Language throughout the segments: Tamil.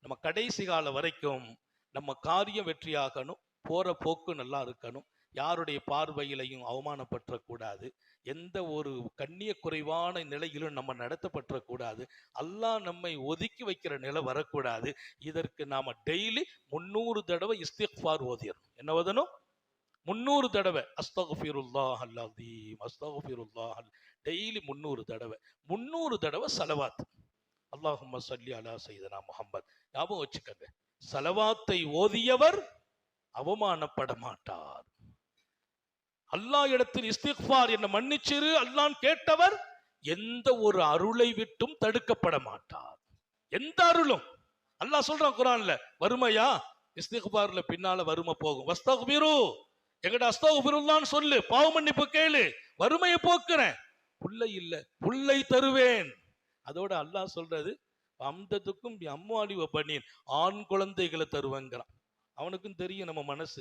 நம்ம கடைசி காலம் வரைக்கும் நம்ம காரியம் வெற்றியாகணும், போற போக்கு நல்லா இருக்கணும், யாருடைய பார்வையிலையும் அவமானப்பற்றக்கூடாது, எந்த ஒரு கண்ணிய குறைவான நிலையிலும் நம்ம நடத்தப்பற்றக்கூடாது, அல்லாஹ் நம்மை ஒதுக்கி வைக்கிற நிலை வரக்கூடாது. இதற்கு நாம டெய்லி 300 தடவை இஸ்திக்ஃபார் ஓதியணும். என்ன ஓதணும்? 300 தடவை அஸ்தக்ஃபிருல்லாஹ் அல்-அஸீம், அஸ்தக்ஃபிருல்லாஹ். டெய்லி 300 தடவை, 300 தடவை ஸலவாத். அல்லாஹும்ம ஸல்லி அலா சய்யிதனா முஹம்மத். ஞாபகம் வச்சுக்கங்க, ஸலவாத்தை ஓதியவர் அவமானப்பட மாட்டார். அல்லாஹ் இடத்தில் இஸ்திக்ஃபார், என்ன மன்னிச்சிரு அல்லாஹ் கேட்டவர் எந்த ஒரு அருளை விட்டும் தடுக்கப்பட மாட்டார். எந்த அருளும். அல்லாஹ் சொல்றான் குர்ஆன்ல, வறுமையா இஸ்திக்ஃபார்ல பின்னால வறுமை போகும். வஸ்தக்பிரு, எங்கட அஸ்தக்ஃபிருல்லாஹ்னு சொல்லு, பாவ மன்னிப்பு கேளு, வறுமையை போக்குறேன். புல்லை இல்ல, புல்லை தருவேன். அதோட அல்லாஹ் சொல்றது, அம்தத்துக்கும் அம்வாலி வபனீன், ஆண் குழந்தைகளை தருவேங்கிறான். அவனுக்கும் தெரியும் நம்ம மனசு,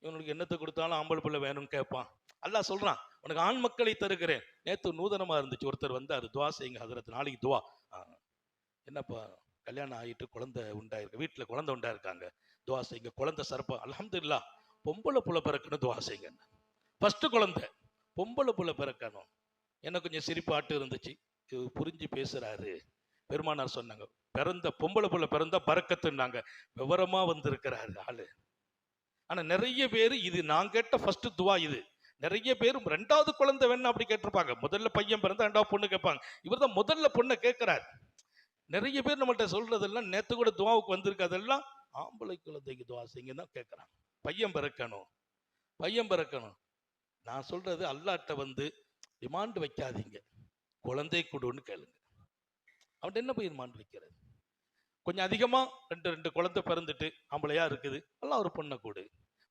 இவனுக்கு என்னத்தை கொடுத்தாலும் ஆம்பளை பிள்ளை வேணும்னு கேட்பான். அல்லாஹ் சொல்றான், உனக்கு ஆண் மக்களை தருகிறேன். நேற்று நூதனமா இருந்துச்சு, ஒருத்தர் வந்தாரு, துவா செய்யுங்க ஹதரத், நாளைக்கு துவா. என்னப்பா கல்யாணம் ஆகிட்டு குழந்தை உண்டாயிருக்கு, வீட்டுல குழந்தை உண்டாயிருக்காங்க, துவா செய்யுங்க, குழந்தை சரப்பா, அல்ஹம்துலில்லாஹ், பொம்பளை புள்ள பிறக்கணும், துவா செய்யுங்க. ஃபர்ஸ்ட் குழந்தை பொம்பளை புள்ள பிறக்கணும். எனக்கு கொஞ்சம் சிரிப்பாட்டு இருந்துச்சு, புரிஞ்சு பேசுறாரு. பெருமானார் சொன்னாங்க, பிறந்த பொம்பளை புள்ள பிறந்தா பறக்கத்துனாங்க. விவரமா வந்திருக்கிறாரு ஆளு. ஆனா நிறைய பேர், இது நான் கேட்ட ஃபர்ஸ்ட் துவா இது. நிறைய பேர் ரெண்டாவது குழந்தை வேணும் அப்படி கேட்டிருப்பாங்க. முதல்ல பையன் பிறந்தா ரெண்டாவது பொண்ணு கேட்பாங்க. இவர் தான் முதல்ல பொண்ணை கேட்கிறார். நிறைய பேர் நம்மள்ட்ட சொல்றதெல்லாம், நேத்து கூட துவாவுக்கு வந்திருக்கு, அதெல்லாம் ஆம்பளை குழந்தைக்கு துவா செய்யுங்க தான் கேட்கிறாங்க. பையன் பிறக்கணும், பையன் பிறக்கணும். நான் சொல்றது, அல்லாஹ்ட்ட வந்து டிமாண்ட் வைக்காதீங்க, குழந்தை கொடுன்னு கேளுங்க. அவன்கிட்ட என்ன போய் டிமாண்ட் வைக்கிறது? கொஞ்சம் அதிகமா ரெண்டு குழந்தை பிறந்துட்டு ஆம்பளையா இருக்குது, எல்லாம் ஒரு பொண்ணை கொடு.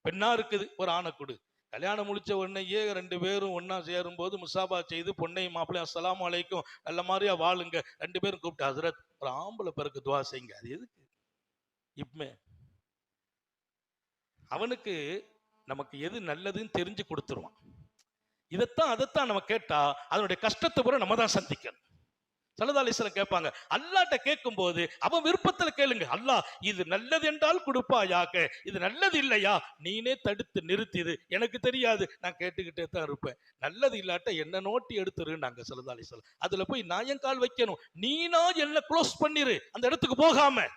பெண்ணா இருக்குது, ஒரு ஆணை கொடு. கல்யாணம் முடிச்ச உடனேயே 2 பேரும் ஒன்னா சேரும் போது முசாபா செய்து பொண்ணையும் மாப்பிள்ளையும் அஸ்ஸலாமு அலைக்கும் நல்ல மாதிரியா வாழுங்க, 2 பேரும் கூப்பிட்டு ஹஸ்ரத் ஒரு ஆம்பளை பிறகு துவா செய்யுங்க. அது எதுக்கு? இப்பமே அவனுக்கு நமக்கு எது நல்லதுன்னு தெரிஞ்சு கொடுத்துருவான். அதைத்தான் நம்ம கேட்டா அதனுடைய கஷ்டத்தை கூட நம்ம தான் சந்திக்கணும். ஸல்லல்லாஹு அலைஹி வஸல்லம் கேட்பாங்க, அல்லாஹ்ட்ட கேட்கும் போது அவன் விருப்பத்துல கேளுங்க. அல்லாஹ் இது நல்லது என்றால் கொடுப்பாயாக, இது நல்லது இல்லையா நீனே தடுத்து நிறுத்திது, எனக்கு தெரியாது, நான் கேட்டுக்கிட்டே தான் இருப்பேன். நல்லது இல்லாட்ட என்ன நோட்டி எடுத்துருன்னாங்க ஸல்லல்லாஹு அலைஹி வஸல்லம். அதுல போய் நான் என் கால் வைக்கணும், நீனா என்ன க்ளோஸ் பண்ணிரு, அந்த இடத்துக்கு போகாம.